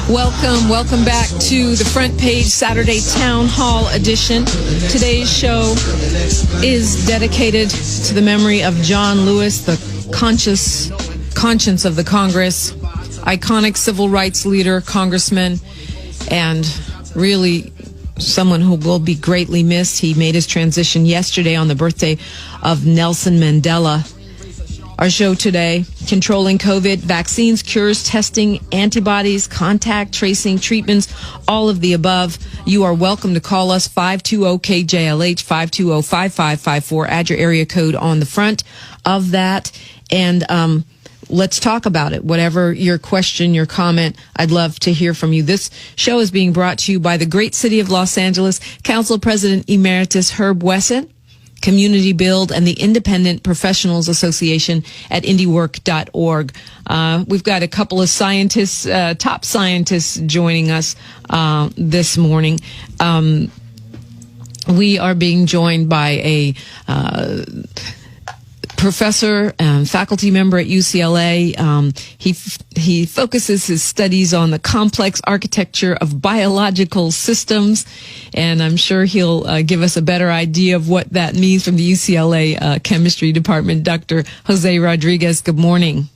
Welcome back to the Front Page Saturday Town Hall edition. Today's show is dedicated to the memory of John Lewis, the conscience of the Congress, iconic civil rights leader, congressman, and really someone who will be greatly missed. He made his transition yesterday on the birthday of Nelson Mandela. Our show today, controlling COVID, vaccines, cures, testing, antibodies, contact tracing, treatments, all of the above. You are welcome to call us 520-KJLH, 520-5554. Add your area code on the front of that. And let's talk about it. Whatever your question, your comment, I'd love to hear from you. This show is being brought to you by the great city of Los Angeles, Council President Emeritus Herb Wesson, Community Build, and the Independent Professionals Association at indiework.org. We've got a couple of scientists, top scientists joining us this morning. We are being joined by a professor and faculty member at UCLA. He focuses his studies on the complex architecture of biological systems, and I'm sure he'll give us a better idea of what that means from the UCLA chemistry department. Dr. Jose Rodriguez, good morning.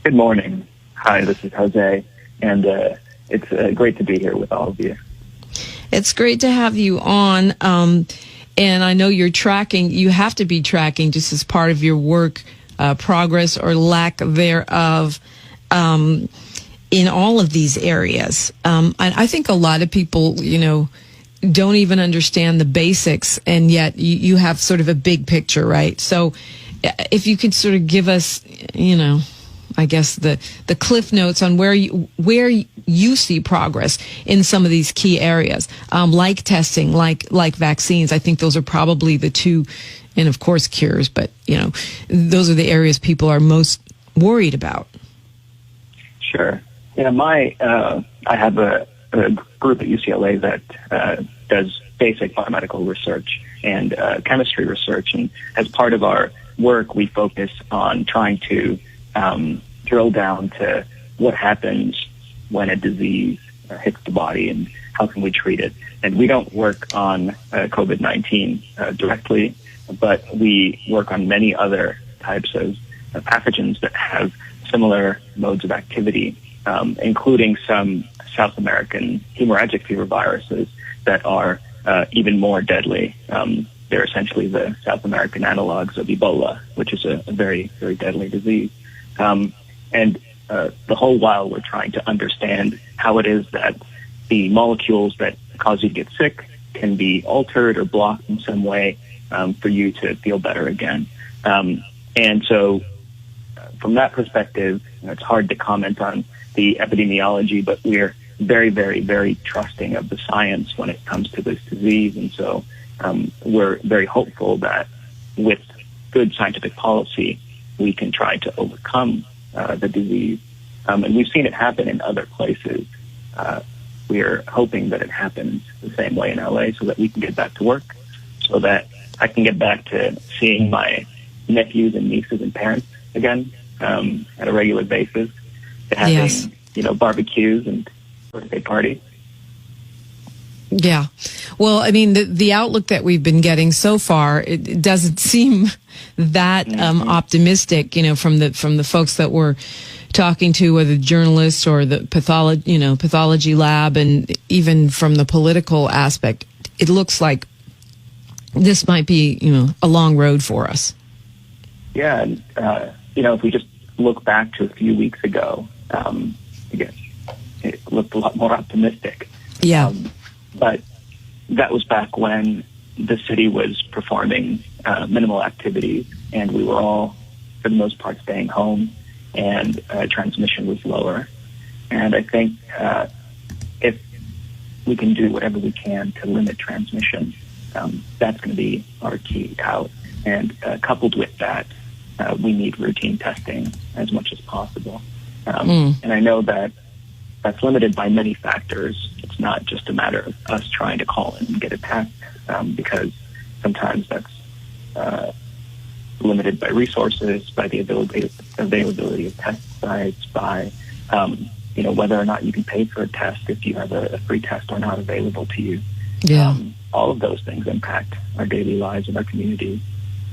Good morning. Hi, this is Jose, and it's great to be here with all of you. It's great to have you on. And I know you have to be tracking just as part of your work, progress or lack thereof, in all of these areas. And I think a lot of people, don't even understand the basics, and yet you have sort of a big picture, right? So if you could sort of give us, I guess the cliff notes on where you see progress in some of these key areas, like testing, like vaccines. I think those are probably the two, and of course cures, but those are the areas people are most worried about. Sure. Yeah, I have a group at UCLA that does basic biomedical research and chemistry research, and as part of our work, we focus on trying to drill down to what happens when a disease hits the body and how can we treat it. And we don't work on COVID-19 directly, but we work on many other types of pathogens that have similar modes of activity, including some South American hemorrhagic fever viruses that are even more deadly. They're essentially the South American analogs of Ebola, which is a very, very deadly disease. And the whole while we're trying to understand how it is that the molecules that cause you to get sick can be altered or blocked in some way for you to feel better again. And so from that perspective, it's hard to comment on the epidemiology, but we're very, very, very trusting of the science when it comes to this disease. And so we're very hopeful that with good scientific policy, we can try to overcome the disease. And we've seen it happen in other places. We are hoping that it happens the same way in LA so that we can get back to work, so that I can get back to seeing my nephews and nieces and parents again at a regular basis, to having, yes, barbecues and birthday parties. Yeah. Well, I mean, the outlook that we've been getting so far, it doesn't seem that optimistic, from the folks that we're talking to, whether journalists or the pathology lab, and even from the political aspect. It looks like this might be, a long road for us. Yeah. And, if we just look back to a few weeks ago, again, it looked a lot more optimistic. Yeah. But that was back when the city was performing minimal activities, and we were all, for the most part, staying home, and transmission was lower. And I think if we can do whatever we can to limit transmission, that's going to be our key out. And coupled with that, we need routine testing as much as possible. And I know that that's limited by many factors. It's not just a matter of us trying to call in and get a test, because sometimes that's limited by resources, by the availability of test sites, by whether or not you can pay for a test if you have a free test or not available to you. Yeah. All of those things impact our daily lives and our community.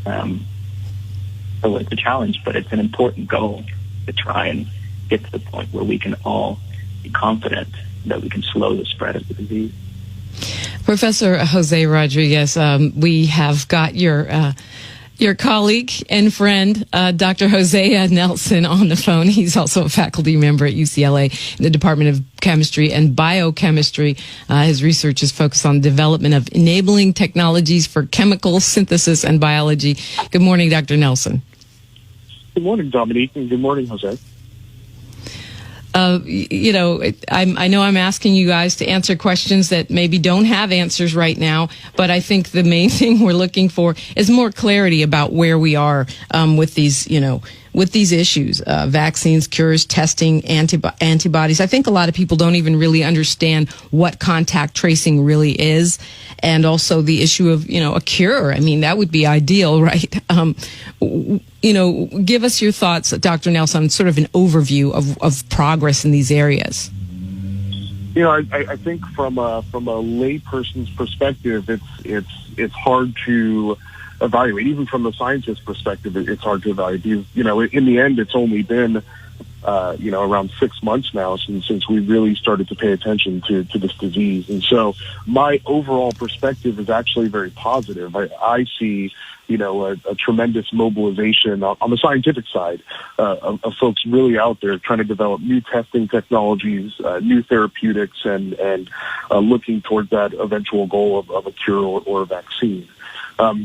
So it's a challenge, but it's an important goal to try and get to the point where we can all be confident that we can slow the spread of the disease. Professor Jose Rodriguez, we have got your colleague and friend, Dr. Hosea Nelson, on the phone. He's also a faculty member at UCLA in the Department of Chemistry and Biochemistry. His research is focused on the development of enabling technologies for chemical synthesis and biology. Good morning, Dr. Nelson. Good morning, Dominique, and good morning, Jose. I know I'm asking you guys to answer questions that maybe don't have answers right now, but I think the main thing we're looking for is more clarity about where we are with these, with these issues, vaccines, cures, testing, antibodies. I think a lot of people don't even really understand what contact tracing really is, and also the issue of, a cure. I mean, that would be ideal, right? Give us your thoughts, Dr. Nelson, on sort of an overview of progress in these areas. I think from a layperson's perspective, it's hard to evaluate. Even from the scientist's perspective, it's hard to evaluate. Because, in the end, it's only been around 6 months now since we really started to pay attention to this disease. And so my overall perspective is actually very positive. I see, a tremendous mobilization on the scientific side of folks really out there trying to develop new testing technologies, new therapeutics, and looking towards that eventual goal of a cure or a vaccine.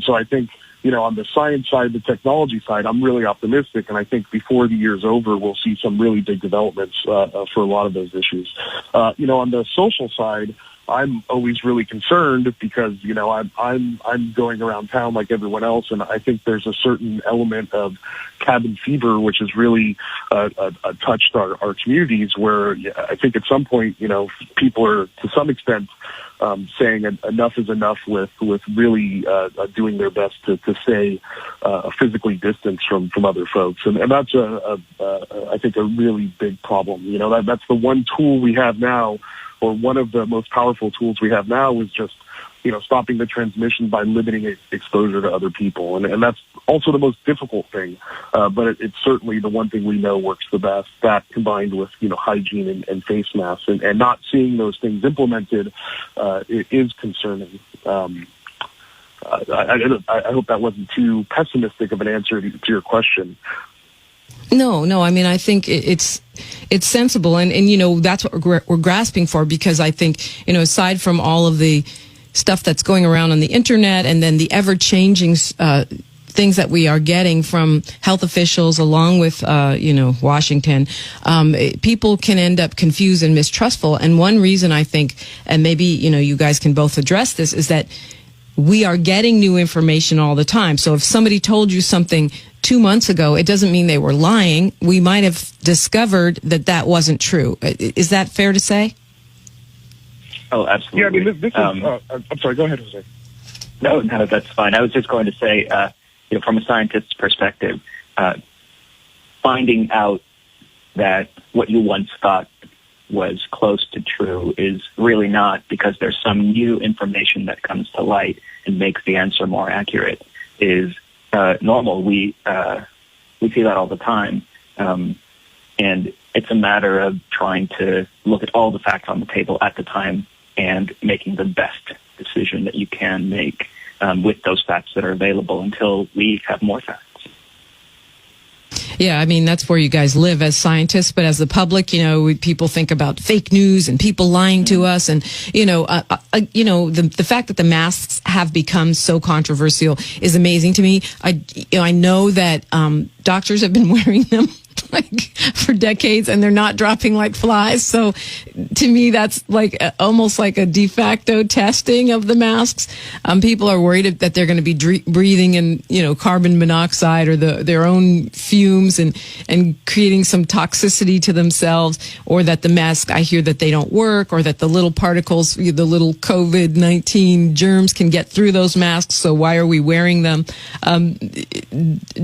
So I think, on the science side, the technology side, I'm really optimistic, and I think before the year's over, we'll see some really big developments for a lot of those issues. On the social side, I'm always really concerned because, I'm going around town like everyone else, and I think there's a certain element of cabin fever, which has really touched our communities, where I think at some point, people are, to some extent, saying enough is enough with really doing their best to stay physically distanced from other folks. And that's, I think, a really big problem. That's the one tool we have now, or one of the most powerful tools we have now, is just, stopping the transmission by limiting exposure to other people. And that's also the most difficult thing. But it's certainly the one thing we know works the best. That combined with, hygiene and face masks, and not seeing those things implemented, it is concerning. I hope that wasn't too pessimistic of an answer to your question. No. I mean, I think it's sensible, and that's what we're grasping for, because I think, aside from all of the stuff that's going around on the internet, and then the ever-changing things that we are getting from health officials, along with Washington, people can end up confused and mistrustful. And one reason, I think, and maybe you guys can both address this, is that we are getting new information all the time. So if somebody told you something 2 months ago, it doesn't mean they were lying. We might have discovered that wasn't true. Is that fair to say? Oh, absolutely. Yeah, I mean, this is, I'm sorry, go ahead, Jose. No, that's fine. I was just going to say, from a scientist's perspective, finding out that what you once thought was close to true is really not, because there's some new information that comes to light and makes the answer more accurate, is normal. We see that all the time. And it's a matter of trying to look at all the facts on the table at the time and making the best decision that you can make with those facts that are available until we have more facts. Yeah, I mean, that's where you guys live as scientists, but as the public, people think about fake news and people lying to us. And, the fact that the masks have become so controversial is amazing to me. I know that doctors have been wearing them for decades, and they're not dropping like flies. So to me, that's almost like a de facto testing of the masks. People are worried that they're going to be breathing in, carbon monoxide or their own fumes and creating some toxicity to themselves, or that the mask, I hear that they don't work, or that the little particles, the little COVID-19 germs can get through those masks. So why are we wearing them?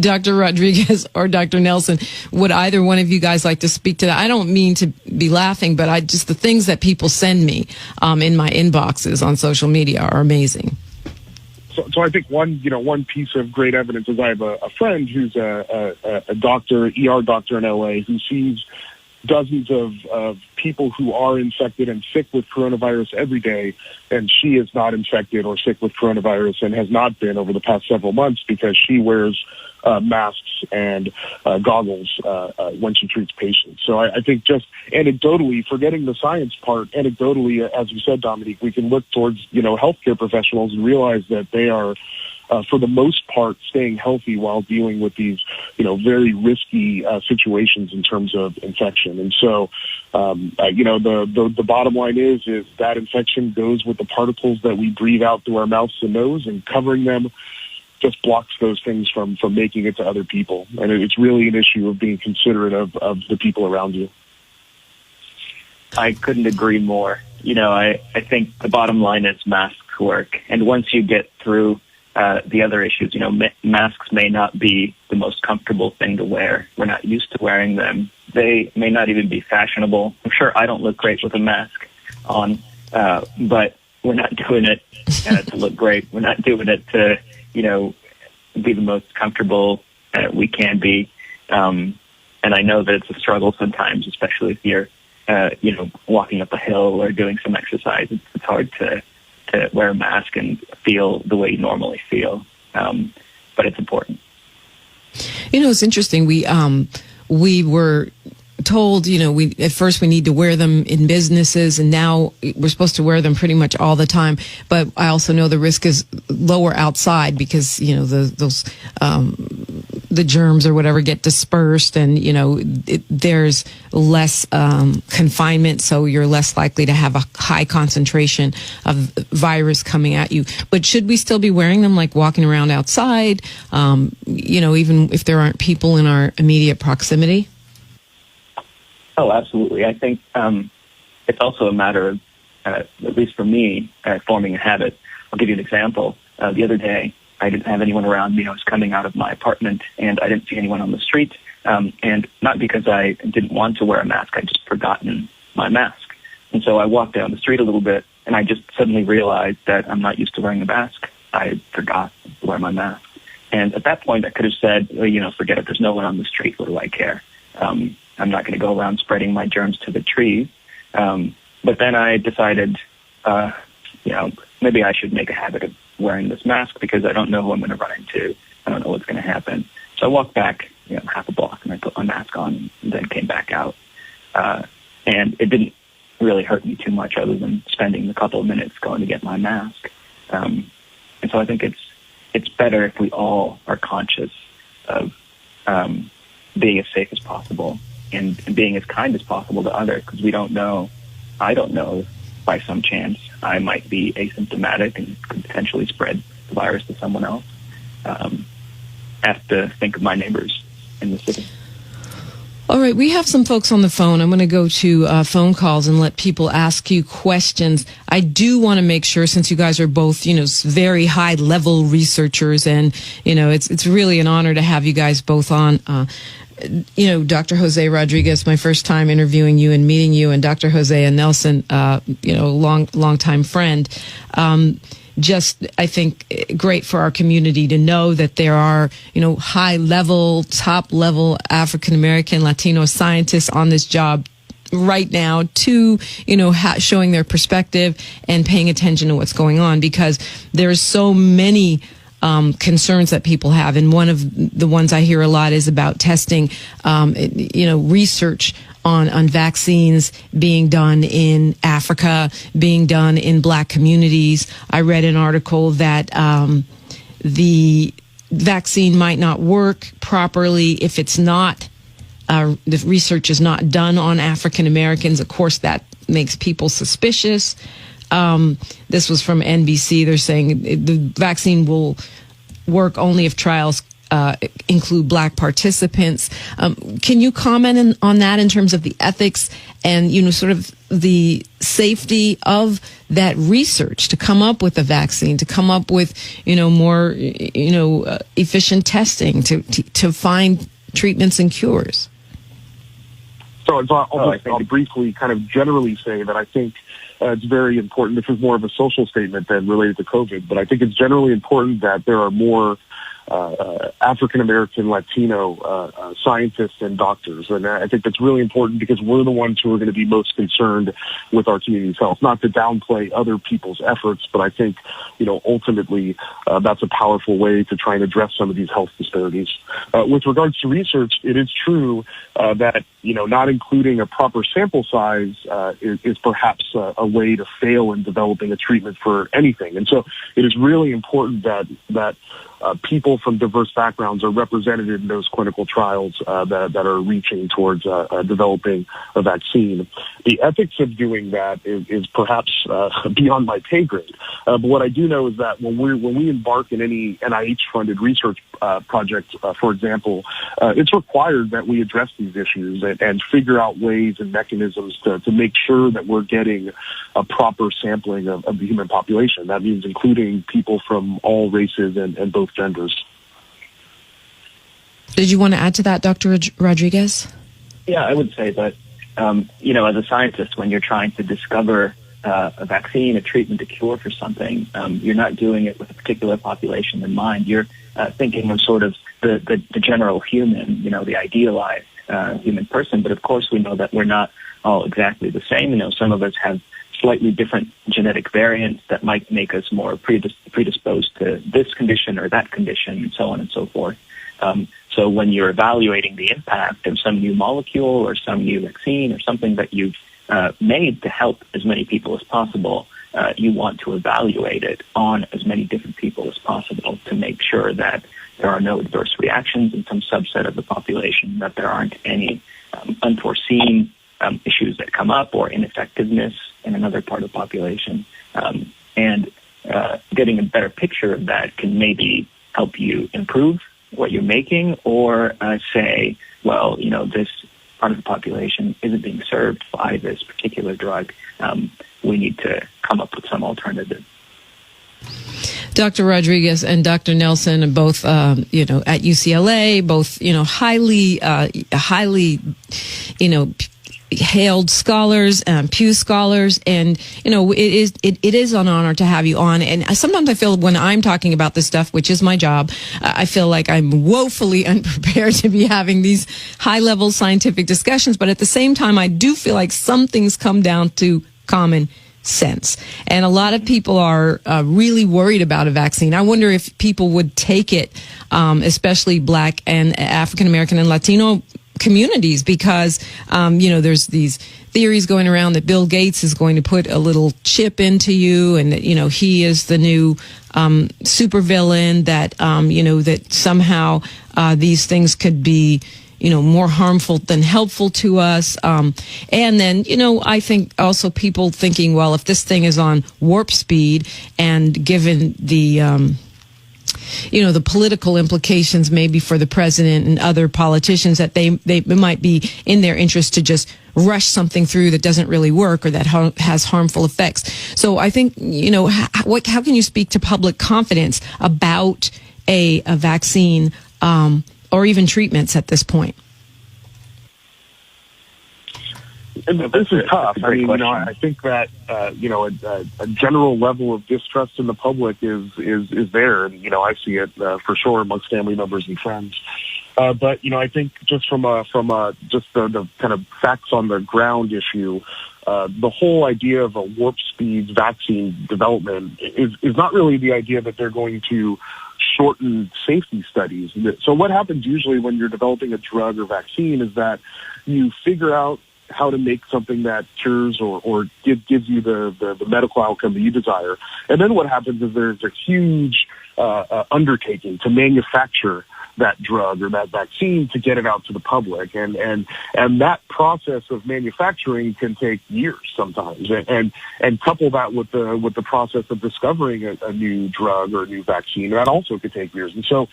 Dr. Rodriguez or Dr. Nelson, what would either one of you guys like to speak to that? I don't mean to be laughing, but the things that people send me in my inboxes on social media are amazing. So I think one piece of great evidence is I have a friend who's a doctor, ER doctor in LA, who sees dozens of people who are infected and sick with coronavirus every day, and she is not infected or sick with coronavirus and has not been over the past several months because she wears masks and goggles when she treats patients. So I think just anecdotally, forgetting the science part, anecdotally, as you said, Dominique, we can look towards, healthcare professionals and realize that they are, for the most part, staying healthy while dealing with these, very risky situations in terms of infection. And so, the bottom line is that infection goes with the particles that we breathe out through our mouths and nose, and covering them just blocks those things from making it to other people. And it's really an issue of being considerate of the people around you. I couldn't agree more. I think the bottom line is masks work. And once you get through the other issues, masks may not be the most comfortable thing to wear. We're not used to wearing them. They may not even be fashionable. I'm sure I don't look great with a mask on, but we're not doing it to look great. We're not doing it to, be the most comfortable we can be. And I know that it's a struggle sometimes, especially if you're, walking up a hill or doing some exercise. It's hard to wear a mask and feel the way you normally feel. But it's important. It's interesting. We were told, at first we need to wear them in businesses, and now we're supposed to wear them pretty much all the time. But I also know the risk is lower outside because, the germs or whatever get dispersed, and, there's less confinement, so you're less likely to have a high concentration of virus coming at you. But should we still be wearing them, like walking around outside, even if there aren't people in our immediate proximity? Oh, absolutely. I think it's also a matter of, at least for me, forming a habit. I'll give you an example. The other day, I didn't have anyone around me. I was coming out of my apartment, and I didn't see anyone on the street. And not because I didn't want to wear a mask. I'd just forgotten my mask. And so I walked down the street a little bit, and I just suddenly realized that I'm not used to wearing a mask. I forgot to wear my mask. And at that point, I could have said, forget it. There's no one on the street. What do I care? I'm not going to go around spreading my germs to the trees. But then I decided, maybe I should make a habit of wearing this mask because I don't know who I'm going to run into. I don't know what's going to happen. So I walked back, half a block, and I put my mask on and then came back out. And it didn't really hurt me too much other than spending a couple of minutes going to get my mask. And so I think it's better if we all are conscious of being as safe as possible and being as kind as possible to others, because we don't know. I don't know, by some chance, I might be asymptomatic and could potentially spread the virus to someone else. I have to think of my neighbors in the city. All right, we have some folks on the phone. I'm going to go to phone calls and let people ask you questions. I do want to make sure, since you guys are both, very high-level researchers, and, it's really an honor to have you guys both on. Dr. Jose Rodriguez, my first time interviewing you and meeting you, and Dr. Hosea Nelson, long time friend. Just, I think, great for our community to know that there are, high level, top level African American, Latino scientists on this job right now to, showing their perspective and paying attention to what's going on, because there's so many concerns that people have. And one of the ones I hear a lot is about testing, research on vaccines being done in Africa, being done in Black communities. I read an article that the vaccine might not work properly if it's not, the research is not done on African Americans. Of course, that makes people suspicious. This was from NBC. They're saying the vaccine will work only if trials include Black participants. Can you comment on that in terms of the ethics and, sort of the safety of that research to come up with a vaccine, to come up with, more, efficient testing to find treatments and cures? So I'll briefly kind of generally say that I think it's very important. This is more of a social statement than related to COVID, but I think it's generally important that there are more African-American, Latino scientists and doctors. And I think that's really important because we're the ones who are going to be most concerned with our community's health. Not to downplay other people's efforts, but I think, ultimately that's a powerful way to try and address some of these health disparities. With regards to research, it is true that, not including a proper sample size is perhaps a way to fail in developing a treatment for anything. And so it is really important that people from diverse backgrounds are represented in those clinical trials that are reaching towards developing a vaccine. The ethics of doing that is perhaps beyond my pay grade. But what I do know is that when we embark in any NIH-funded research project, for example, it's required that we address these issues and figure out ways and mechanisms to make sure that we're getting a proper sampling of the human population. That means including people from all races and both genders. Did you want to add to that, Dr. Rodriguez? Yeah, I would say that, as a scientist, when you're trying to discover a vaccine, a treatment, a cure for something, you're not doing it with a particular population in mind. You're thinking of sort of the general human, the idealized human person. But of course, we know that we're not all exactly the same. Some of us have slightly different genetic variants that might make us more predisposed to this condition or that condition, and so on and so forth. So when you're evaluating the impact of some new molecule or some new vaccine or something that you've made to help as many people as possible, you want to evaluate it on as many different people as possible to make sure that there are no adverse reactions in some subset of the population, that there aren't any unforeseen issues that come up or ineffectiveness in another part of the population. And getting a better picture of that can maybe help you improve what you're making or say, well, this part of the population isn't being served by this particular drug. We need to come up with some alternative. Dr. Rodriguez and Dr. Nelson are both, at UCLA, both, highly, hailed scholars, Pew scholars, and it is an honor to have you on. And sometimes I feel when I'm talking about this stuff, which is my job, I feel like I'm woefully unprepared to be having these high-level scientific discussions. But at the same time, I do feel like some things come down to common sense. And a lot of people are really worried about a vaccine. I wonder if people would take it, especially Black and African American and Latino communities, because there's these theories going around that Bill Gates is going to put a little chip into you, and that he is the new supervillain, that that somehow these things could be more harmful than helpful to us. And then, I think also people thinking, well, if this thing is on warp speed, and given the the political implications maybe for the president and other politicians, that they might be in their interest to just rush something through that doesn't really work or that has harmful effects. So I think, how can you speak to public confidence about a vaccine or even treatments at this point? This is tough. I mean, I think that a general level of distrust in the public is there, and I see it for sure amongst family members and friends. But I think just from just the kind of facts on the ground issue, the whole idea of a warp speed vaccine development is not really the idea that they're going to shorten safety studies. So what happens usually when you're developing a drug or vaccine is that you figure out how to make something that cures or gives you the medical outcome that you desire. And then what happens is there's a huge undertaking to manufacture that drug or that vaccine to get it out to the public. And that process of manufacturing can take years sometimes. And couple that with the process of discovering a new drug or a new vaccine, that also could take years. And so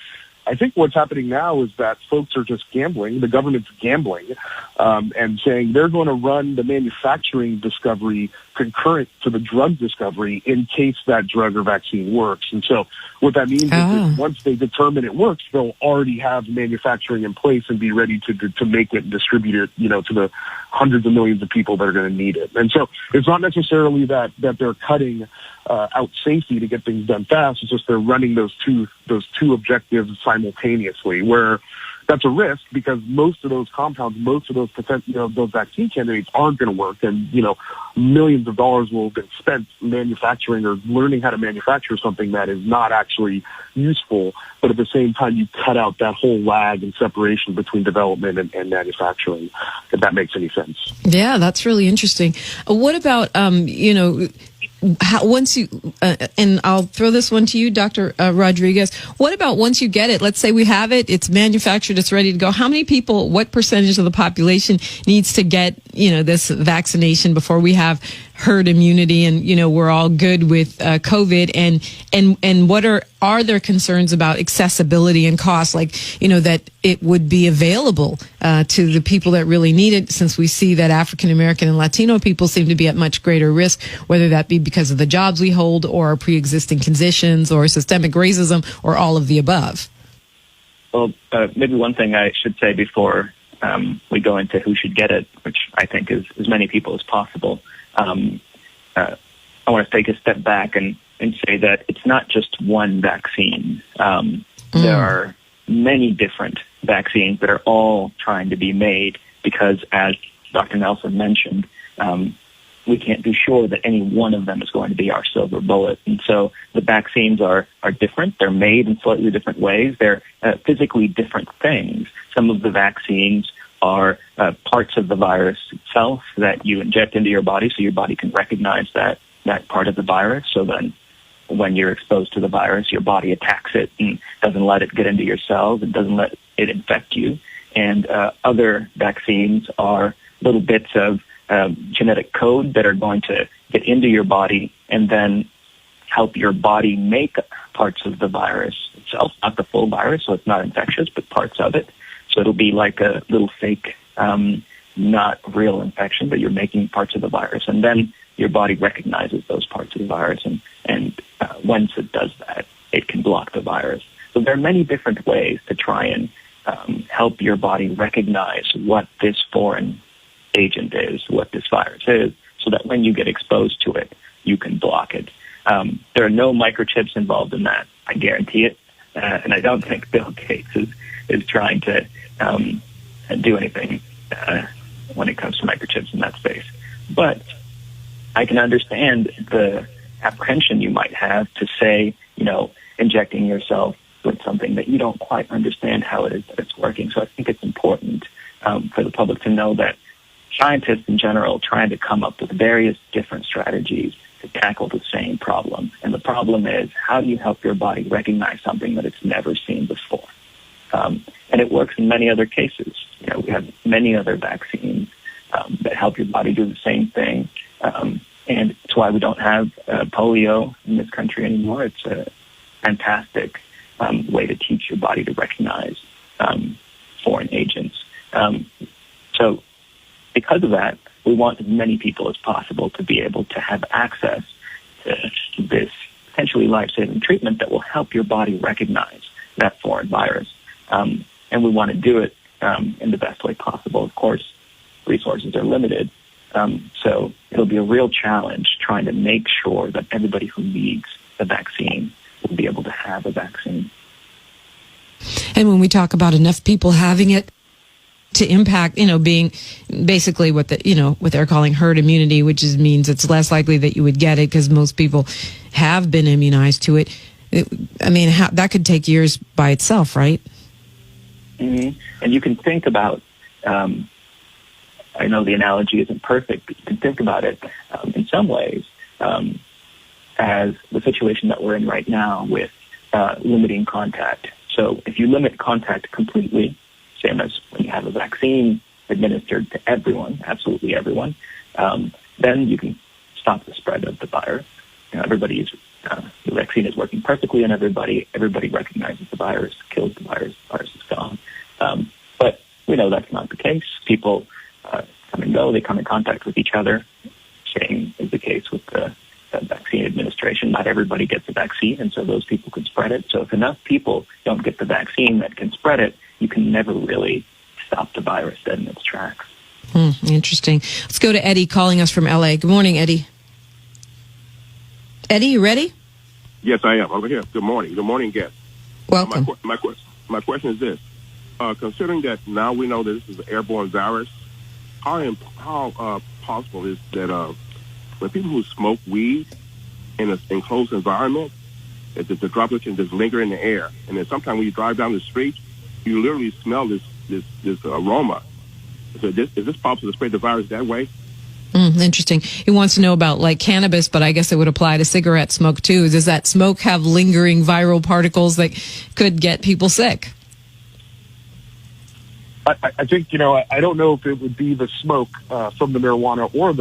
I think what's happening now is that folks are just gambling. The government's gambling and saying they're going to run the manufacturing discovery concurrent to the drug discovery in case that drug or vaccine works. And so what that means is that once they determine it works, they'll already have manufacturing in place and be ready to make it and distribute it, to the hundreds of millions of people that are going to need it. And so it's not necessarily that they're cutting out safety to get things done fast. It's just they're running those two objectives simultaneously, where that's a risk because most of those compounds, most of those those vaccine candidates aren't going to work, and millions of dollars will have been spent manufacturing or learning how to manufacture something that is not actually useful. But at the same time, you cut out that whole lag and separation between development and manufacturing. If that makes any sense. Yeah, that's really interesting. What about once you, and I'll throw this one to you, Dr. Rodriguez, what about once you get it? Let's say we have it, it's manufactured, it's ready to go. How many people, what percentage of the population needs to get, this vaccination before we have herd immunity and, we're all good with COVID? And what are there concerns about accessibility and cost, like, that it would be available to the people that really need it, since we see that African American and Latino people seem to be at much greater risk, whether that be because of the jobs we hold or pre-existing conditions or systemic racism or all of the above? Well, maybe one thing I should say before we go into who should get it, which I think is as many people as possible. I want to take a step back and say that it's not just one vaccine. There are many different vaccines that are all trying to be made because, as Dr. Nelson mentioned, we can't be sure that any one of them is going to be our silver bullet. And so the vaccines are different. They're made in slightly different ways. They're physically different things. Some of the vaccines are parts of the virus itself that you inject into your body so your body can recognize that part of the virus. So then when you're exposed to the virus, your body attacks it and doesn't let it get into your cells and doesn't let it infect you. And other vaccines are little bits of genetic code that are going to get into your body and then help your body make parts of the virus itself, not the full virus, so it's not infectious, but parts of it. So it'll be like a little fake, not real infection, but you're making parts of the virus. And then your body recognizes those parts of the virus, and once it does that, it can block the virus. So there are many different ways to try and help your body recognize what this foreign agent is, what this virus is, so that when you get exposed to it, you can block it. There are no microchips involved in that, I guarantee it. And I don't think Bill Gates is trying to do anything when it comes to microchips in that space. But I can understand the apprehension you might have to say, injecting yourself with something that you don't quite understand how it is that it's working. So I think it's important for the public to know that scientists in general trying to come up with various different strategies to tackle the same problem. And the problem is, how do you help your body recognize something that it's never seen before? And it works in many other cases. We have many other vaccines that help your body do the same thing. And it's why we don't have polio in this country anymore. It's a fantastic way to teach your body to recognize foreign agents. So because of that, we want as many people as possible to be able to have access to this potentially life-saving treatment that will help your body recognize that foreign virus. And we want to do it in the best way possible. Of course, resources are limited. So it'll be a real challenge trying to make sure that everybody who needs a vaccine will be able to have a vaccine. And when we talk about enough people having it to impact, being basically what they're calling herd immunity, which means it's less likely that you would get it because most people have been immunized to it. That could take years by itself, right? Mm-hmm. And you can think about, I know the analogy isn't perfect, but you can think about it in some ways as the situation that we're in right now with limiting contact. So if you limit contact completely, same as when you have a vaccine administered to everyone, absolutely everyone, then you can stop the spread of the virus. The vaccine is working perfectly, and everybody recognizes the virus, kills the virus. The virus is gone. But we know that's not the case. People come and go. They come in contact with each other. Same is the case with the vaccine administration. Not everybody gets the vaccine, and so those people can spread it. So if enough people don't get the vaccine that can spread it, you can never really stop the virus dead in its tracks. Interesting. Let's go to Eddie calling us from LA. Good morning, Eddie. Eddie, you ready? Yes, I am. Over here. Good morning. Good morning, guest. Welcome. My question is this. Considering that now we know that this is an airborne virus, how possible is that when people who smoke weed in an enclosed environment, that the droplets can just linger in the air, and then sometimes when you drive down the street, you literally smell this aroma. So is this possible to spread the virus that way? Interesting. He wants to know about like cannabis, but I guess it would apply to cigarette smoke too. Does that smoke have lingering viral particles that could get people sick? I think, I don't know if it would be the smoke from the marijuana or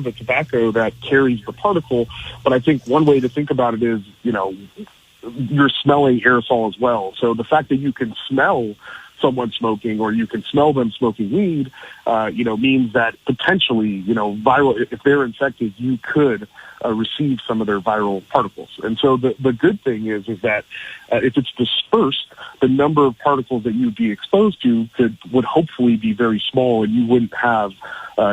the tobacco that carries the particle, but I think one way to think about it is, you're smelling aerosol as well. So the fact that you can smell someone smoking or you can smell them smoking weed, means that potentially, viral, if they're infected, you could receive some of their viral particles. And so the good thing is that if it's dispersed, the number of particles that you'd be exposed to would hopefully be very small, and you wouldn't have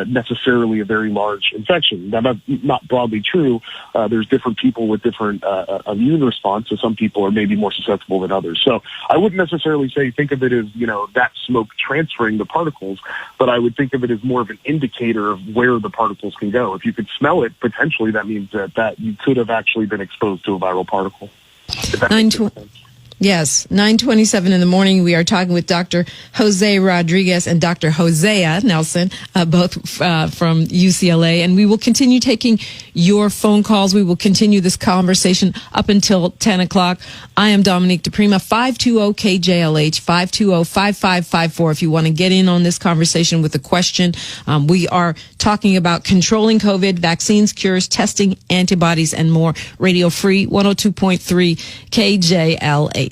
necessarily a very large infection. Now, that's not broadly true. There's different people with different immune response, so some people are maybe more susceptible than others. So I wouldn't necessarily think of it as, that smoke transferring the particles, but I would think of it as more of an indicator of where the particles can go. If you could smell it, potentially that means that you could have actually been exposed to a viral particle. Yes, 9:27 in the morning. We are talking with Dr. Jose Rodriguez and Dr. Hosea Nelson, both from UCLA. And we will continue taking your phone calls. We will continue this conversation up until 10 o'clock. I am Dominique DiPrima, 520-KJLH, 520-5554. If you want to get in on this conversation with a question, we are talking about controlling COVID, vaccines, cures, testing, antibodies, and more. Radio Free 102.3 KJLH.